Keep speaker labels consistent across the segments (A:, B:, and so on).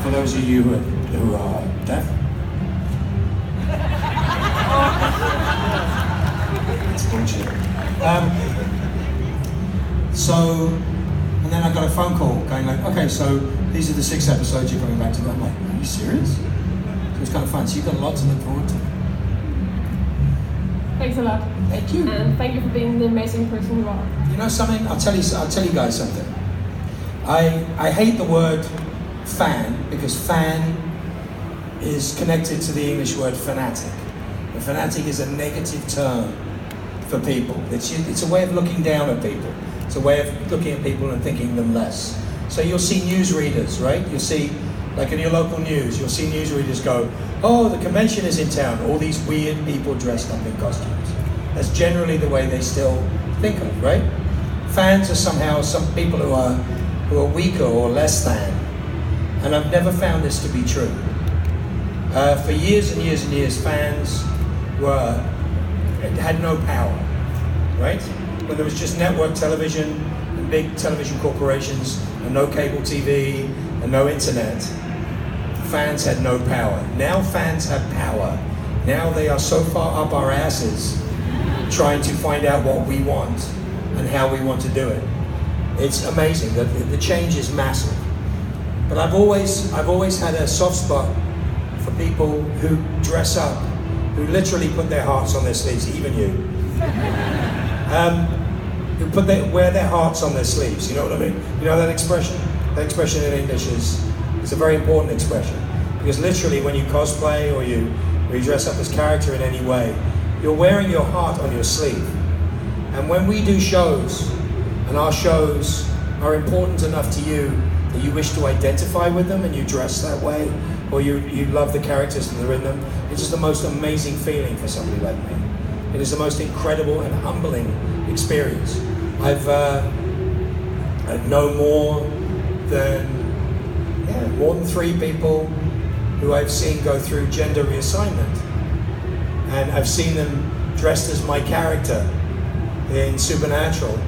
A: For those of you who are deaf, it's bullshit. And then I got a phone call going like, okay, so these are the 6 episodes you're coming back to. I'm like, are you serious? So it's kind of fun. So you've got a lot to look forward to.
B: Thanks a lot.
A: Thank you.
B: And thank you for being the amazing person you are.
A: You know something? I'll tell you guys something. I hate the word fan because fan is connected to the English word fanatic. And fanatic is a negative term for people. It's a way of looking down at people. It's a way of looking at people and thinking them less. So you'll see newsreaders, right? You'll see, like in your local news, you'll see newsreaders go, oh, the convention is in town. All these weird people dressed up in costumes. That's generally the way they still think of, right? Fans are somehow some people who are weaker or less than. And I've never found this to be true. For years and years and years, fans had no power, right? When there was just network television and big television corporations and no cable TV and no internet, fans had no power. Now fans have power. Now they are so far up our asses trying to find out what we want and how we want to do it. It's amazing. The change is massive. But I've always had a soft spot for people who dress up, who literally put their hearts on their sleeves, even you. Who wear their hearts on their sleeves, you know what I mean? You know that expression? That expression in English is a very important expression. Because literally when you cosplay or you dress up as character in any way, you're wearing your heart on your sleeve. And when we do shows, and our shows are important enough to you that you wish to identify with them and you dress that way, or you love the characters that are in them, it's just the most amazing feeling for somebody like me. It is the most incredible and humbling experience. I know more than 3 people who I've seen go through gender reassignment. And I've seen them dressed as my character in Supernatural,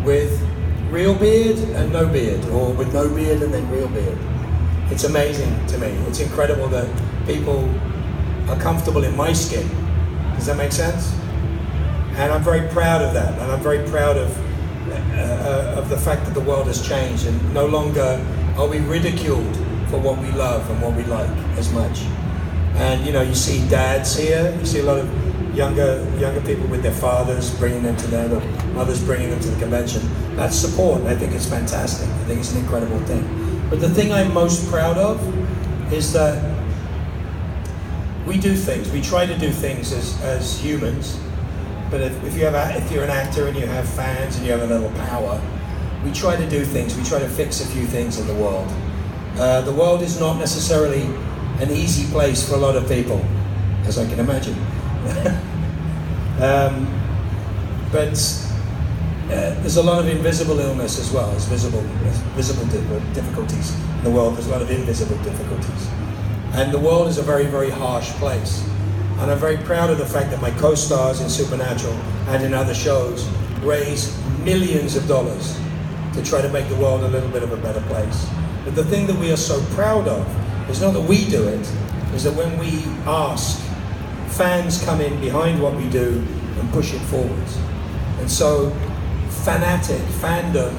A: with real beard and no beard, or with no beard and then real beard. It's amazing to me. It's incredible that people are comfortable in my skin. Does that make sense? And I'm very proud of that, and I'm very proud of the fact that the world has changed, and no longer are we ridiculed for what we love and what we like as much. And you know, you see dads here, you see a lot of younger people with their fathers bringing them to them, or mothers bringing them to the convention. That's support, and I think it's fantastic. I think it's an incredible thing. But the thing I'm most proud of is that we do things, we try to do things as humans, but if you're an actor and you have fans and you have a little power, we try to do things, we try to fix a few things in the world. The world is not necessarily an easy place for a lot of people, as I can imagine. But there's a lot of invisible illness as well as visible difficulties in the world. There's a lot of invisible difficulties. And the world is a very, very harsh place. And I'm very proud of the fact that my co-stars in Supernatural and in other shows raise millions of dollars to try to make the world a little bit of a better place. But the thing that we are so proud of is not that we do it, is that when we ask, fans come in behind what we do and push it forwards. And so fandom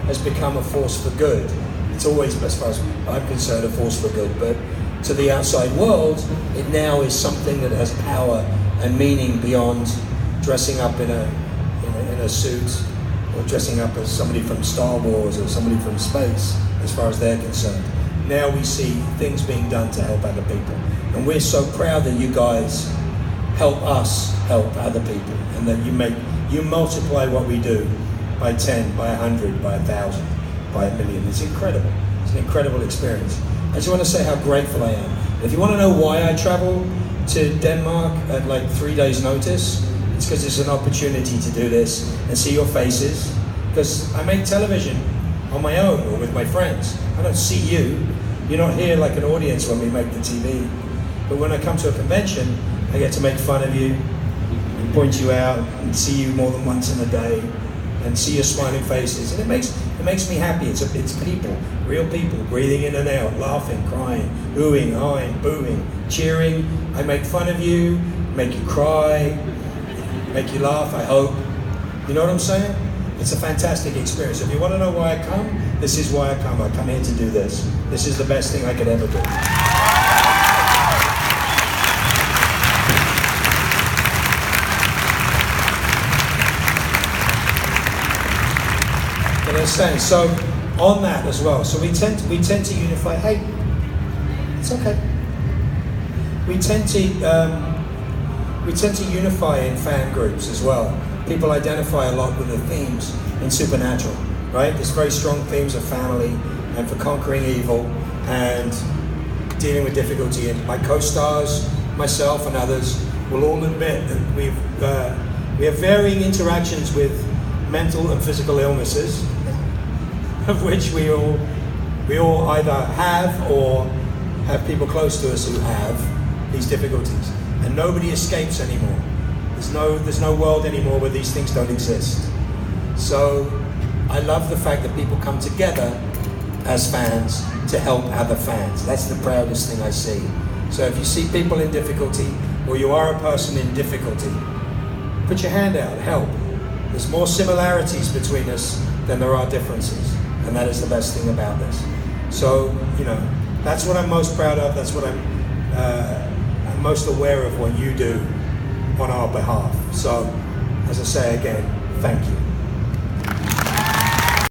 A: has become a force for good. It's always, as far as I'm concerned, a force for good, but to the outside world, it now is something that has power and meaning beyond dressing up in a suit or dressing up as somebody from Star Wars or somebody from space, as far as they're concerned. Now we see things being done to help other people. And we're so proud that you guys help us help other people, and that you multiply what we do by 10, by 100, by 1,000, by 1,000,000. It's incredible. It's an incredible experience. I just want to say how grateful I am. If you want to know why I travel to Denmark at like 3 days notice, it's because it's an opportunity to do this and see your faces. Because I make television on my own or with my friends. I don't see you. You're not here like an audience when we make the TV. But when I come to a convention, I get to make fun of you and point you out and see you more than once in a day and see your smiling faces. And it It makes me happy. It's people, real people, breathing in and out, laughing, crying, oohing, ahhing, booing, cheering. I make fun of you, make you cry, make you laugh, I hope. You know what I'm saying? It's a fantastic experience. If you want to know why I come, this is why I come. I come here to do this. This is the best thing I could ever do. But I was saying, so on that as well, so we tend to unify. Hey, it's okay. We tend to unify in fan groups as well. People identify a lot with the themes in Supernatural, right? There's very strong themes of family and for conquering evil and dealing with difficulty. And my co-stars, myself and others will all admit that we have varying interactions with mental and physical illnesses, of which we all either have or have people close to us who have these difficulties. And nobody escapes anymore. There's no world anymore where these things don't exist. So I love the fact that people come together as fans to help other fans. That's the proudest thing I see. So if you see people in difficulty, or you are a person in difficulty, put your hand out, help. There's more similarities between us than there are differences. And that is the best thing about this. So, you know, that's what I'm most proud of. That's what I'm most aware of what you do on our behalf. So, as I say again, thank you.